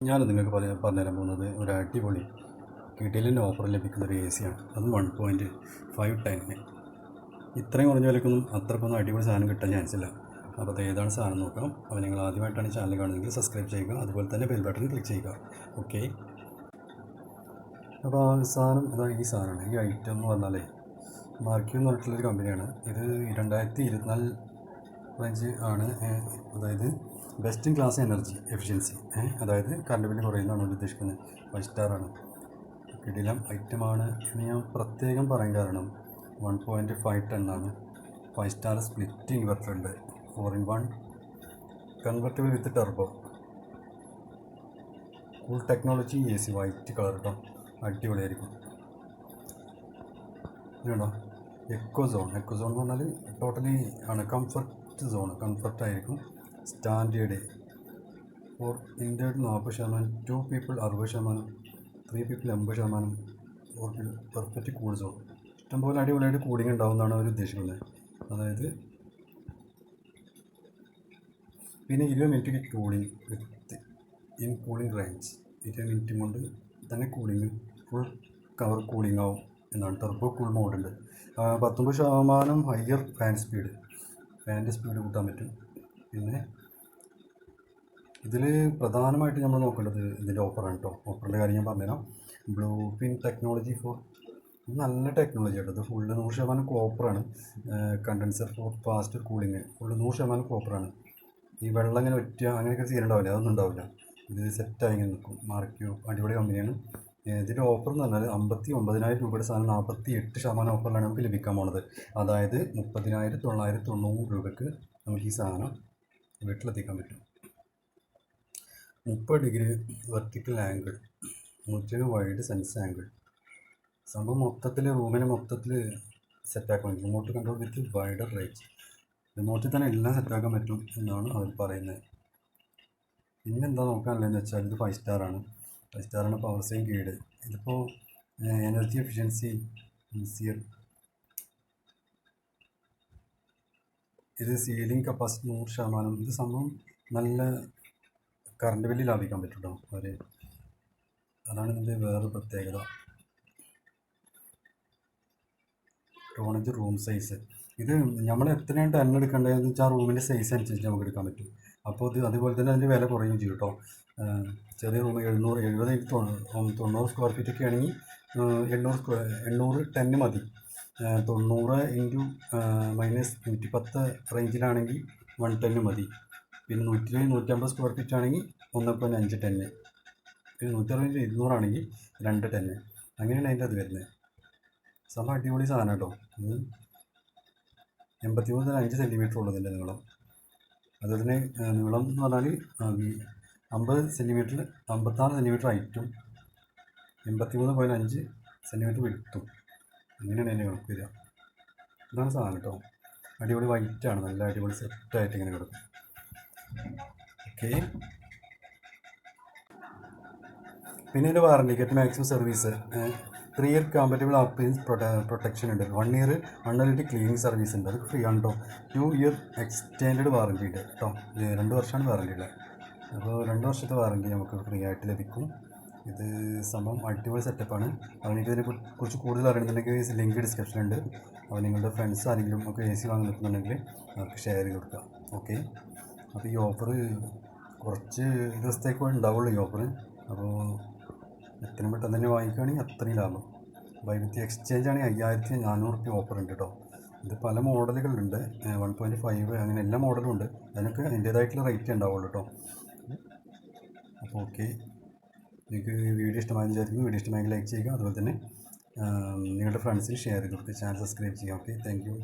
ഞാൻ നിങ്ങൾക്ക് പറഞ്ഞുതരാൻ പോകുന്നത് ഒരു അടിപൊളി കിടിലൻ ഓഫർ ലഭിക്കുന്ന ഒരു എ സിയാണ്. അതും 1.5 ടണ്ണിന്. ഇത്രയും കുറഞ്ഞ വിലക്കൊന്നും അത്രക്കൊന്നും അടിപൊളി സാധനം കിട്ടാൻ ചാൻസ് ഇല്ല. അപ്പോൾ അത് ഏതാണ് സാധനം നോക്കാം. അപ്പോൾ നിങ്ങൾ ആദ്യമായിട്ടാണ് ചാനൽ കാണുന്നതെങ്കിൽ സബ്സ്ക്രൈബ് ചെയ്യുക, അതുപോലെ തന്നെ ബെൽ ബട്ടൺ ക്ലിക്ക് ചെയ്യുക. ഓക്കെ, അപ്പോൾ ആ സാധനം ഈ സാധനമാണ്. ഈ ഐറ്റം എന്ന് പറഞ്ഞാൽ മാർക്യൂ എന്ന് പറഞ്ഞിട്ടുള്ളൊരു കമ്പനിയാണ്. ഇത് 2024 റേഞ്ച് ആണ്. അതായത് best in class energy efficiency, അതായത് കറണ്ട് ബില്ല് കുറയുന്നതാണ് ഉദ്ദേശിക്കുന്നത്. 5 സ്റ്റാറാണ്. കിടിലം ഐറ്റമാണ് എന്ന് ഞാൻ പ്രത്യേകം പറയാൻ കാരണം 1.5 ടണ്ണാണ്. 5 സ്റ്റാർ സ്പ്ലിറ്റ് ഇൻവെർട്ടർ ഉണ്ട്. 4-in-1 convertible with turbo. Cool technology A C, white colour കേട്ടോ, അടിപൊളിയായിരിക്കും. ഇതുണ്ടോ എക്കോ സോൺ എന്ന് പറഞ്ഞാൽ ടോട്ടലി ആണ് കംഫർട്ട് സോൺ, കംഫർട്ടായിരിക്കും. സ്റ്റാൻഡേർഡ് ഫോർ ഇൻഡേർഡ് 40%, 2 people 60%, 3 people 80%. For perfect cool zone. ഇഷ്ടംപോലെ അടിപൊളിയായിട്ട് കൂളിംഗ് ഉണ്ടാവുമെന്നാണ് അവർ ഉദ്ദേശിക്കുന്നത്. അതായത് പിന്നെ 20 minute cooling within cooling range. 20 minute കൊണ്ട് തന്നെ കൂളിംഗ് ഫുൾ കവർ കൂളിംഗ് ആവും എന്നാണ്. ടെർബോ കൂൾ മോഡുണ്ട്. 19% ഹയർ ഫാൻ്റെ സ്പീഡ് കൂട്ടാൻ പറ്റും. പിന്നെ ഇതിൽ പ്രധാനമായിട്ട് നമ്മൾ നോക്കേണ്ടത് ഇതിൻ്റെ ഓഫറാണ് കേട്ടോ. ഓഫറിൻ്റെ കാര്യം ഞാൻ പറഞ്ഞുതരാം. ബ്ലൂ പിൻ ടെക്നോളജി ഫോർ, നല്ല ടെക്നോളജി ആട്ടോ. ഇത് ഫുള്ള് 100% കോപ്പറാണ്. Condenser for fast cooling full 100% കോപ്പറാണ്. ഈ വെള്ളം ഇങ്ങനെ ഒറ്റ അങ്ങനെയൊക്കെ ചെയ്യലുണ്ടാവില്ല, അതൊന്നും ഉണ്ടാവില്ല. ഇത് സെറ്റായി ഇങ്ങനെ നിൽക്കും. മാർക്യൂ അടിപൊളി കമ്പനിയാണ്. ഇതിൻ്റെ ഓഫർ എന്ന് പറഞ്ഞാൽ 59,000 രൂപയുടെ സാധനം 48% ഓഫറിലാണ് നമുക്ക് ലഭിക്കാൻ പോണത്. അതായത് 30,990 രൂപയ്ക്ക് നമുക്ക് ഈ സാധനം വീട്ടിലെത്തിക്കാൻ പറ്റും. 30 degree vertical angle, 120 wide sense angle. സംഭവം മൊത്തത്തിൽ റൂമിനെ മൊത്തത്തിൽ സെറ്റാക്കാൻ പറ്റും. Remote control with wider range. റിമോട്ടിൽ തന്നെ എല്ലാം സെറ്റാക്കാൻ പറ്റും എന്നാണ് അവർ പറയുന്നത്. പിന്നെന്താ നോക്കാനുള്ളതെന്ന് വെച്ചാൽ ഇത് 5 സ്റ്റാറാണ്. 5 സ്റ്റാറാണ്. Power same guide. ഇതിപ്പോൾ എനർജി എഫിഷ്യൻസി ഈസിയർ. ഇത് സീലിംഗ് കപ്പാസിറ്റി 100%. ഇത് സംഭവം നല്ല കറണ്ട് ബില്ല് ലാഭിക്കാൻ പറ്റും കേട്ടോ അവർ. അതാണ് ഇതിൻ്റെ വേറെ പ്രത്യേകത. ടോണേജ് റൂം സൈസ്. ഇത് നമ്മൾ എത്രയാണ് ടൺ എടുക്കേണ്ടതെന്ന് വെച്ചാൽ ആ റൂമിൻ്റെ സൈസ് അനുസരിച്ച് നമുക്ക് എടുക്കാൻ പറ്റും. അപ്പോൾ ഇത് അതുപോലെ തന്നെ അതിൻ്റെ വില കുറയുകയും ചെയ്യും കേട്ടോ. ചെറിയ റൂം 770-90 സ്ക്വയർ ഫീറ്റ് ഒക്കെ ആണെങ്കിൽ 800 ടണ്ണ് മതി. 90 × -110 റേഞ്ചിലാണെങ്കിൽ 1 ടണ്ണ് മതി. പിന്നെ 120-150 സ്ക്വയർ ഫീറ്റ് ആണെങ്കിൽ 1.5 ടണ്ണ്. പിന്നെ 160 200 ആണെങ്കിൽ 2 ടണ്ണ്. അങ്ങനെയാണ് അതിൻ്റെ അത് വരുന്നത്. സംഭവം അടിപൊളി സാധനം കേട്ടോ. 83-5 സെൻറ്റിമീറ്റർ ഉള്ളതിൻ്റെ നീളം. അതുപോലെ തന്നെ നീളം എന്ന് പറഞ്ഞാൽ 50 സെൻറ്റിമീറ്റർ, 56 സെൻറ്റിമീറ്റർ ഹൈറ്റും 83.5 സെൻറ്റിമീറ്റർ വിഡ്ത്തും. അങ്ങനെയാണ് അതിൻ്റെ കണക്ക് വരിക. ഇതാണ് സാധനം കേട്ടോ. അടിപൊളി വൈറ്റാണ്, നല്ല അടിപൊളി സെറ്റായിട്ട് ഇങ്ങനെ കിടക്കും. ഓക്കെ, പിന്നെ ഇതിൻ്റെ warranty get maximum service 3 year compatible appliance protection ഉണ്ട്. 1 ഇയർ അൺലിമിറ്റഡ് ക്ലീനിങ് സർവീസ് ഉണ്ട്. അത് ഫ്രീ ആണ് കേട്ടോ. 2 ഇയർ എക്സ്റ്റെൻഡഡ് വാറണ്ടി ഉണ്ട് കേട്ടോ. 2 വർഷമാണ് വാറണ്ടി ഉള്ളത്. അപ്പോൾ 2 വർഷത്തെ വാറണ്ടി നമുക്ക് ഫ്രീ ആയിട്ട് ലഭിക്കും. ഇത് സംഭവം അടിപൊളി സെറ്റപ്പാണ്. അപ്പോൾ നിങ്ങൾക്ക് ഇതിനെക്കുറിച്ച് കൂടുതൽ അറിയണമെന്നുണ്ടെങ്കിൽ ലിങ്ക് ഡിസ്ക്രിപ്ഷനുണ്ട്. അപ്പോൾ നിങ്ങളുടെ ഫ്രണ്ട്സ് ആരെങ്കിലും ഒക്കെ എ സി വാങ്ങി നിൽക്കുന്നുണ്ടെങ്കിൽ അവർക്ക് ഷെയർ ചെയ്ത് കൊടുക്കുക. ഓക്കെ, അപ്പോൾ ഈ ഓഫർ കുറച്ച് ദിവസത്തേക്ക് ഉണ്ടാവുള്ളൂ ഈ ഓഫർ. അപ്പോൾ എത്രയും പെട്ടെന്ന് തന്നെ വാങ്ങിക്കുകയാണെങ്കിൽ അത്രയും ലാഭം. ബൈ വിത്ത് എക്സ്ചേഞ്ച് ആണെങ്കിൽ 5,400 രൂപ ഓഫർ ഉണ്ട് കേട്ടോ. ഇത് പല മോഡലുകളുണ്ട്. 1.5 അങ്ങനെ എല്ലാ മോഡലും ഉണ്ട്. അതിനൊക്കെ അതിൻ്റേതായിട്ടുള്ള റേറ്റ് ഉണ്ടാവുള്ളൂ കേട്ടോ. അപ്പോൾ ഓക്കെ, നിങ്ങൾക്ക് വീഡിയോ ഇഷ്ടമായെന്ന് വിചാരിക്കുന്നു. വീഡിയോ ഇഷ്ടമായെങ്കിൽ ലൈക്ക് ചെയ്യുക. അതുപോലെ തന്നെ നിങ്ങളുടെ ഫ്രണ്ട്സിന് ഷെയർ ചെയ്ത് കൊടുക്കുക. ചാനൽ സബ്സ്ക്രൈബ് ചെയ്യുക. Okay, thank you.